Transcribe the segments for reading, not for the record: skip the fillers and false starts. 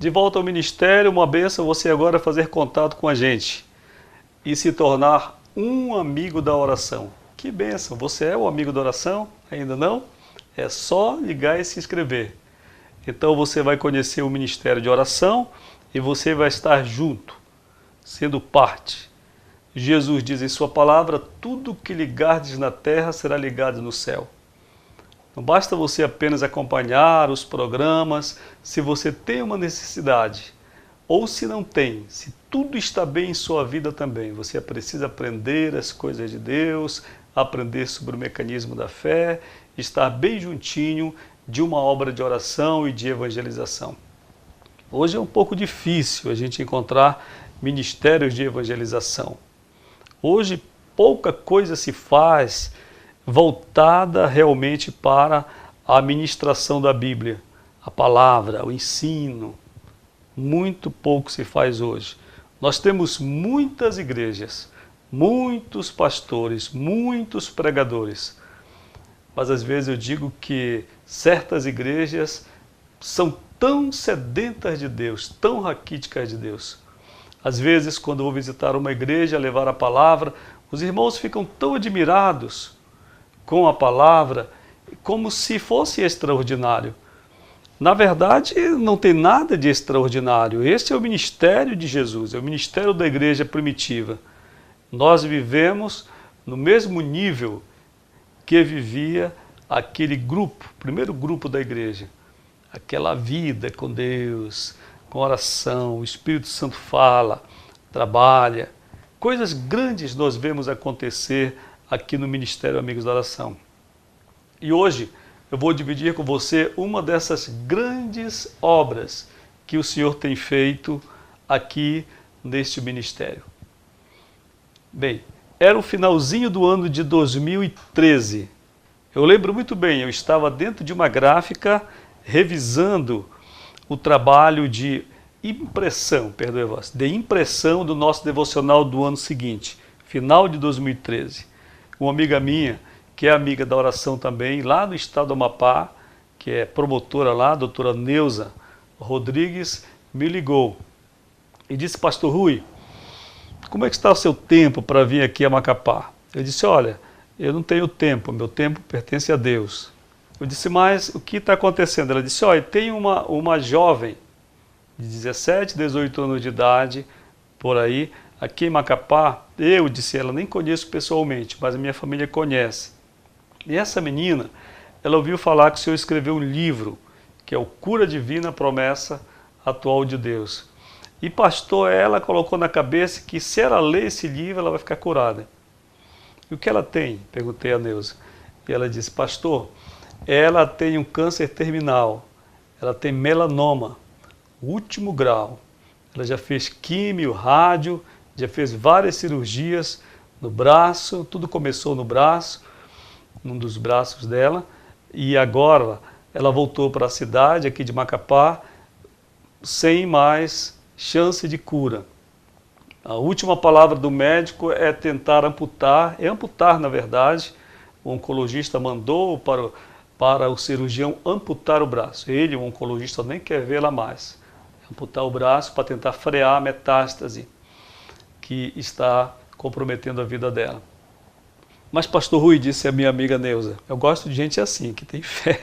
De volta ao ministério, uma bênção você agora fazer contato com a gente e se tornar um amigo da oração. Que bênção! Você é o amigo da oração? Ainda não? É só ligar e se inscrever. Então você vai conhecer o ministério de oração e você vai estar junto, sendo parte. Jesus diz em sua palavra, tudo que ligardes na terra será ligado no céu. Não basta você apenas acompanhar os programas, se você tem uma necessidade, ou se não tem, se tudo está bem em sua vida também. Você precisa aprender as coisas de Deus, aprender sobre o mecanismo da fé, estar bem juntinho de uma obra de oração e de evangelização. Hoje é um pouco difícil a gente encontrar ministérios de evangelização. Hoje pouca coisa se faz voltada realmente para a ministração da Bíblia, a palavra, o ensino. Muito pouco se faz hoje. Nós temos muitas igrejas, muitos pastores, muitos pregadores, mas às vezes eu digo que certas igrejas são tão sedentas de Deus, tão raquíticas de Deus. Às vezes, quando eu vou visitar uma igreja, levar a palavra, os irmãos ficam tão admirados com a palavra, como se fosse extraordinário. Na verdade, não tem nada de extraordinário. Este é o ministério de Jesus, é o ministério da igreja primitiva. Nós vivemos no mesmo nível que vivia aquele grupo, o primeiro grupo da igreja. Aquela vida com Deus, com oração, o Espírito Santo fala, trabalha. Coisas grandes nós vemos acontecer aqui no Ministério Amigos da Oração. E hoje eu vou dividir com você uma dessas grandes obras que o Senhor tem feito aqui neste ministério. Bem, era o finalzinho do ano de 2013. Eu lembro muito bem, eu estava dentro de uma gráfica revisando o trabalho de impressão, de impressão do nosso devocional do ano seguinte, final de 2013. Uma amiga minha, que é amiga da oração também, lá no estado do Amapá, que é promotora lá, a doutora Neuza Rodrigues, me ligou e disse, pastor Rui, como é que está o seu tempo para vir aqui a Macapá? Eu disse, olha, eu não tenho tempo, meu tempo pertence a Deus. Eu disse, mas o que está acontecendo? Ela disse, olha, tem uma jovem de 17, 18 anos de idade, por aí, aqui em Macapá, eu, disse ela, nem conheço pessoalmente, mas a minha família conhece. E essa menina, ela ouviu falar que o Senhor escreveu um livro, que é o Cura Divina, Promessa Atual de Deus. E pastor, ela colocou na cabeça que se ela ler esse livro, ela vai ficar curada. E o que ela tem? Perguntei a Neuza. E ela disse, pastor, ela tem um câncer terminal, ela tem melanoma, último grau. Ela já fez químio, rádio, já fez várias cirurgias no braço, tudo começou no braço, num dos braços dela, e agora ela voltou para a cidade aqui de Macapá sem mais chance de cura. A última palavra do médico é tentar amputar, na verdade, o oncologista mandou para o cirurgião amputar o braço. Ele, o oncologista, nem quer vê-la mais. Amputar o braço para tentar frear a metástase que está comprometendo a vida dela. Mas pastor Rui, disse a minha amiga Neuza, eu gosto de gente assim, que tem fé.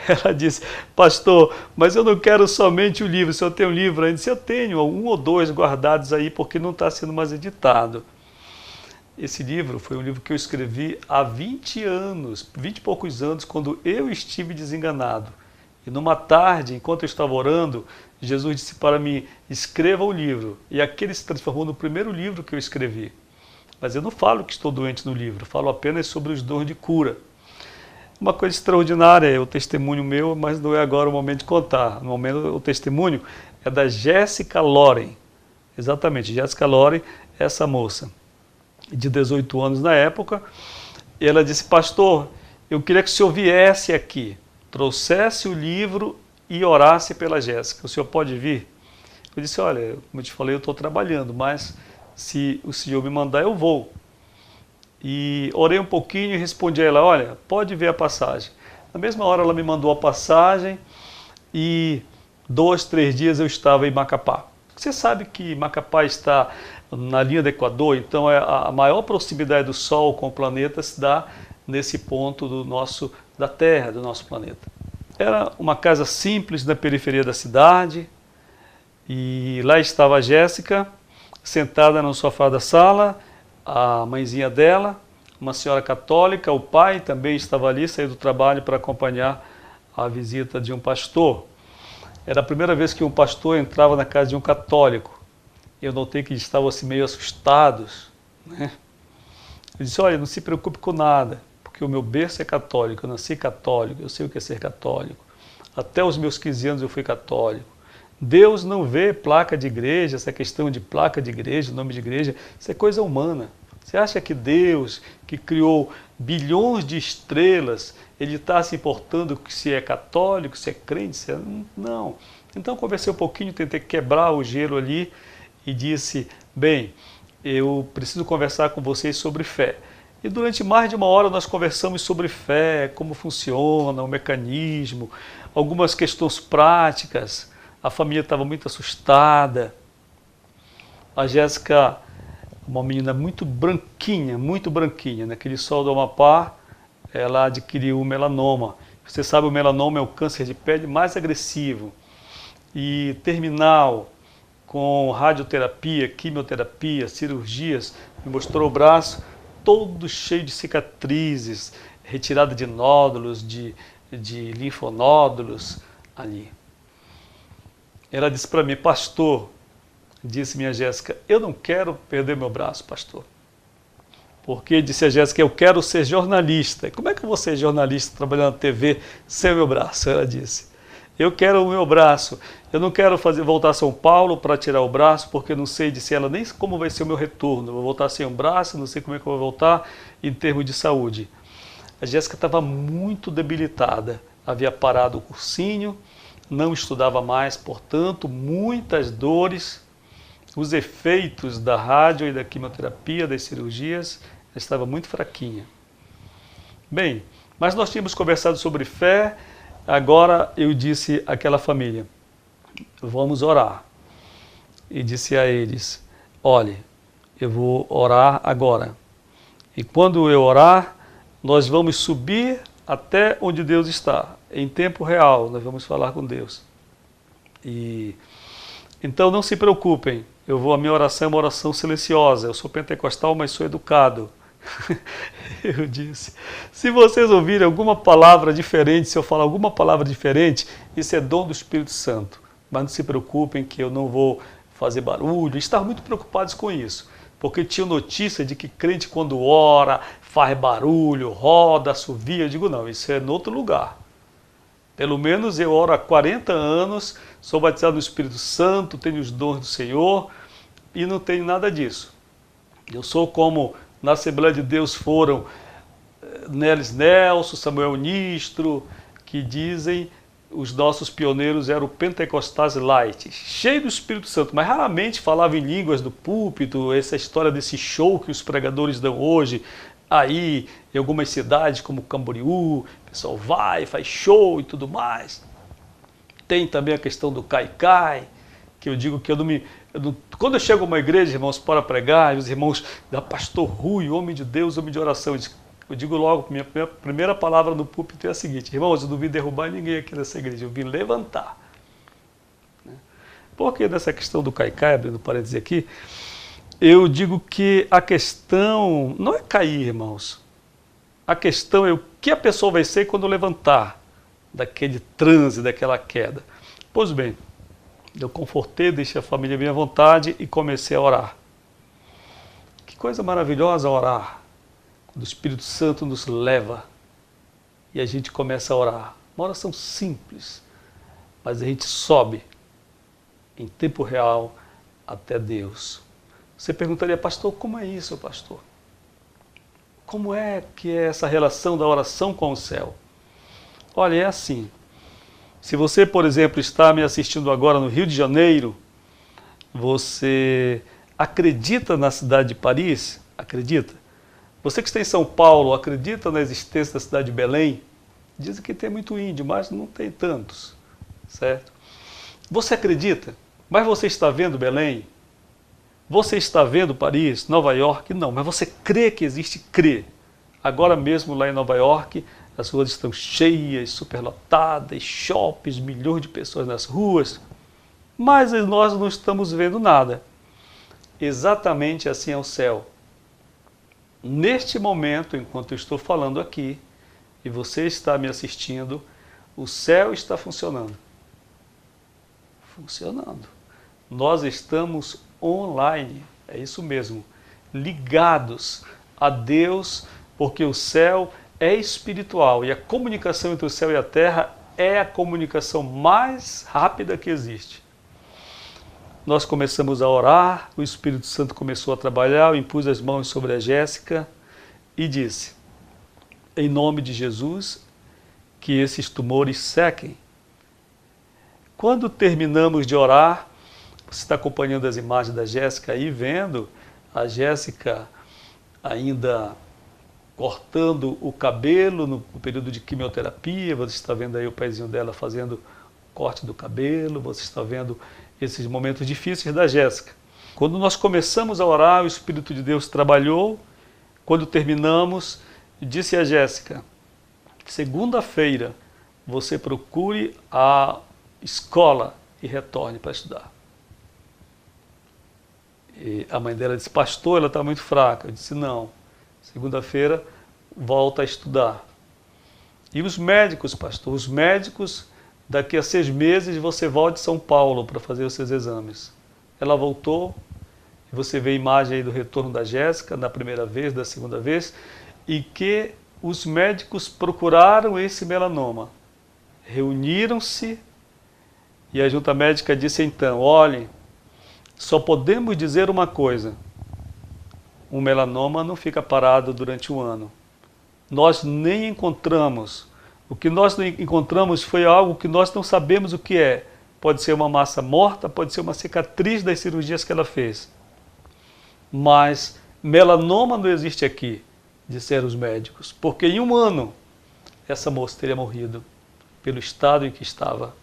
Ela disse, pastor, mas eu não quero somente o livro, se eu tenho um livro ainda, se eu tenho um ou dois guardados aí, porque não está sendo mais editado. Esse livro foi um livro que eu escrevi há 20 anos, 20 e poucos anos, quando eu estive desenganado. E numa tarde, enquanto eu estava orando, Jesus disse para mim, escreva o livro. E aquele se transformou no primeiro livro que eu escrevi. Mas eu não falo que estou doente no livro, falo apenas sobre os dons de cura. Uma coisa extraordinária é o testemunho meu, mas não é agora o momento de contar. No momento, o testemunho é da Jéssica Loren. Exatamente, Jéssica Loren, essa moça, de 18 anos na época. E ela disse, pastor, eu queria que o senhor viesse aqui, trouxesse o livro e orasse pela Jéssica. O senhor pode vir? Eu disse, olha, como eu te falei, eu estou trabalhando, mas se o senhor me mandar, eu vou. E orei um pouquinho e respondi a ela, olha, pode ver a passagem. Na mesma hora ela me mandou a passagem e 2, 3 dias eu estava em Macapá. Você sabe que Macapá está na linha do Equador, então a maior proximidade do Sol com o planeta se dá nesse ponto da Terra, do nosso planeta. Era uma casa simples na periferia da cidade e lá estava a Jéssica, sentada no sofá da sala, a mãezinha dela, uma senhora católica, o pai também estava ali, saiu do trabalho para acompanhar a visita de um pastor. Era a primeira vez que um pastor entrava na casa de um católico. Eu notei que eles estavam assim meio assustados, né? Eu disse, olha, não se preocupe com nada, porque o meu berço é católico, eu nasci católico, eu sei o que é ser católico. Até os meus 15 anos eu fui católico. Deus não vê placa de igreja, essa questão de placa de igreja, nome de igreja, isso é coisa humana. Você acha que Deus, que criou bilhões de estrelas, ele está se importando se é católico, se é crente, se é... Não. Então conversei um pouquinho, tentei quebrar o gelo ali e disse, bem, eu preciso conversar com vocês sobre fé. E durante mais de uma hora nós conversamos sobre fé, como funciona, o mecanismo, algumas questões práticas. A família estava muito assustada. A Jéssica, uma menina muito branquinha, naquele sol do Amapá, ela adquiriu o melanoma. Você sabe, o melanoma é o câncer de pele mais agressivo e terminal, com radioterapia, quimioterapia, cirurgias. Me mostrou o braço todo cheio de cicatrizes, retirada de nódulos, de linfonódulos ali. Ela disse para mim, pastor, disse minha Jéssica, eu não quero perder meu braço, pastor. Porque, disse a Jéssica, eu quero ser jornalista. Como é que eu vou ser jornalista trabalhando na TV sem o meu braço? Ela disse. Eu quero o meu braço. Eu não quero voltar a São Paulo para tirar o braço, porque eu não sei, disse ela, nem como vai ser o meu retorno. Eu vou voltar sem um braço, não sei como é que eu vou voltar em termos de saúde. A Jéssica estava muito debilitada. Havia parado o cursinho, não estudava mais, portanto, muitas dores. Os efeitos da rádio e da quimioterapia, das cirurgias, ela estava muito fraquinha. Bem, mas nós tínhamos conversado sobre fé, agora eu disse àquela família, vamos orar. E disse a eles, olhe, eu vou orar agora. E quando eu orar, nós vamos subir até onde Deus está. Em tempo real, nós vamos falar com Deus. Então não se preocupem. A minha oração é uma oração silenciosa. Eu sou pentecostal, mas sou educado. Eu disse, se vocês ouvirem alguma palavra diferente, se eu falar alguma palavra diferente, isso é dom do Espírito Santo. Mas não se preocupem que eu não vou fazer barulho. Estavam muito preocupados com isso, porque tinham notícia de que crente quando ora, faz barulho, roda, assovia. Eu digo, não, isso é em outro lugar. Pelo menos eu oro há 40 anos, sou batizado no Espírito Santo, tenho os dons do Senhor e não tenho nada disso. Eu sou como na Assembleia de Deus foram Nelis Nelson, Samuel Nistro, que dizem os nossos pioneiros eram pentecostais light, cheio do Espírito Santo, mas raramente falava em línguas do púlpito, essa história desse show que os pregadores dão hoje, aí em algumas cidades como Camboriú, o pessoal vai, faz show e tudo mais. Tem também a questão do caicai, que eu digo que quando eu chego a uma igreja, irmãos, para pregar, os irmãos da pastor Rui, homem de Deus, homem de oração, eu digo logo, minha primeira palavra no púlpito é a seguinte, irmãos, eu não vim derrubar ninguém aqui nessa igreja, eu vim levantar. Porque nessa questão do caicai, abrindo parênteses aqui, eu digo que a questão não é cair, irmãos. A questão é o que a pessoa vai ser quando levantar daquele transe, daquela queda. Pois bem, eu confortei, deixei a família bem à vontade e comecei a orar. Que coisa maravilhosa orar, quando o Espírito Santo nos leva e a gente começa a orar. Uma oração simples, mas a gente sobe em tempo real até Deus. Você perguntaria, pastor, como é isso, pastor? Como é que é essa relação da oração com o céu? Olha, é assim. Se você, por exemplo, está me assistindo agora no Rio de Janeiro, você acredita na cidade de Paris? Acredita? Você que está em São Paulo, acredita na existência da cidade de Belém? Dizem que tem muito índio, mas não tem tantos, certo? Você acredita? Mas você está vendo Belém? Você está vendo Paris, Nova York? Não, mas você crê que existe? Crê. Agora mesmo lá em Nova York, as ruas estão cheias, superlotadas, shoppings, milhões de pessoas nas ruas, mas nós não estamos vendo nada. Exatamente assim é o céu. Neste momento, enquanto eu estou falando aqui, e você está me assistindo, o céu está funcionando. Funcionando. Nós estamos online, é isso mesmo, ligados a Deus, porque o céu é espiritual e a comunicação entre o céu e a terra é a comunicação mais rápida que existe. Nós começamos a orar, o Espírito Santo começou a trabalhar, eu impus as mãos sobre a Jéssica e disse, em nome de Jesus, que esses tumores sequem. Quando terminamos de orar, você está acompanhando as imagens da Jéssica aí, vendo a Jéssica ainda cortando o cabelo no período de quimioterapia, você está vendo aí o pezinho dela fazendo o corte do cabelo, você está vendo esses momentos difíceis da Jéssica. Quando nós começamos a orar, o Espírito de Deus trabalhou. Quando terminamos, disse a Jéssica, segunda-feira você procure a escola e retorne para estudar. E a mãe dela disse, pastor, ela está muito fraca. Eu disse, não, segunda-feira volta a estudar. E os médicos, pastor, os médicos, daqui a 6 meses você volta de São Paulo para fazer os seus exames. Ela voltou, e você vê a imagem aí do retorno da Jéssica, da primeira vez, da segunda vez, e que os médicos procuraram esse melanoma. Reuniram-se, e a junta médica disse então, olhem, só podemos dizer uma coisa, um melanoma não fica parado durante um ano. Nós nem encontramos. O que nós encontramos foi algo que nós não sabemos o que é. Pode ser uma massa morta, pode ser uma cicatriz das cirurgias que ela fez. Mas melanoma não existe aqui, disseram os médicos, porque em um ano essa moça teria morrido pelo estado em que estava.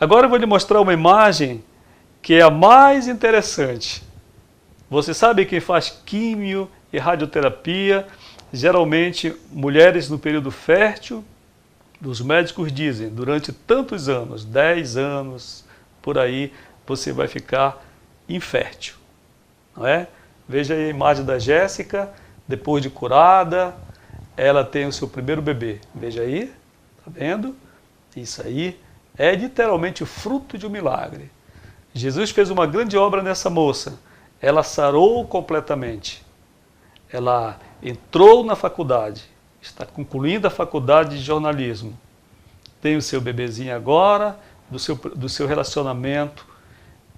Agora eu vou lhe mostrar uma imagem que é a mais interessante. Você sabe quem faz químio e radioterapia? Geralmente, mulheres no período fértil, os médicos dizem, durante tantos anos, 10 anos, por aí, você vai ficar infértil. Não é? Veja aí a imagem da Jéssica, depois de curada, ela tem o seu primeiro bebê. Veja aí, tá vendo? Isso aí é literalmente o fruto de um milagre. Jesus fez uma grande obra nessa moça. Ela sarou completamente. Ela entrou na faculdade, está concluindo a faculdade de jornalismo. Tem o seu bebezinho agora, do seu relacionamento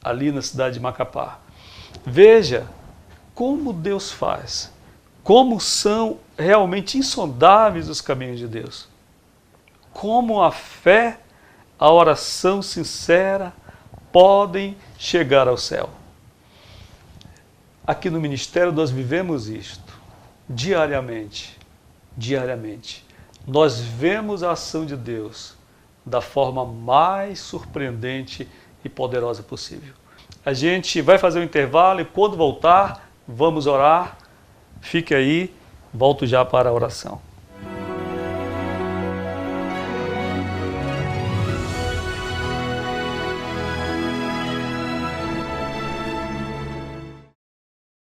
ali na cidade de Macapá. Veja como Deus faz, como são realmente insondáveis os caminhos de Deus. Como a fé, a oração sincera podem chegar ao céu. Aqui no ministério nós vivemos isto, diariamente, diariamente. Nós vemos a ação de Deus da forma mais surpreendente e poderosa possível. A gente vai fazer um intervalo e quando voltar, vamos orar. Fique aí, volto já para a oração.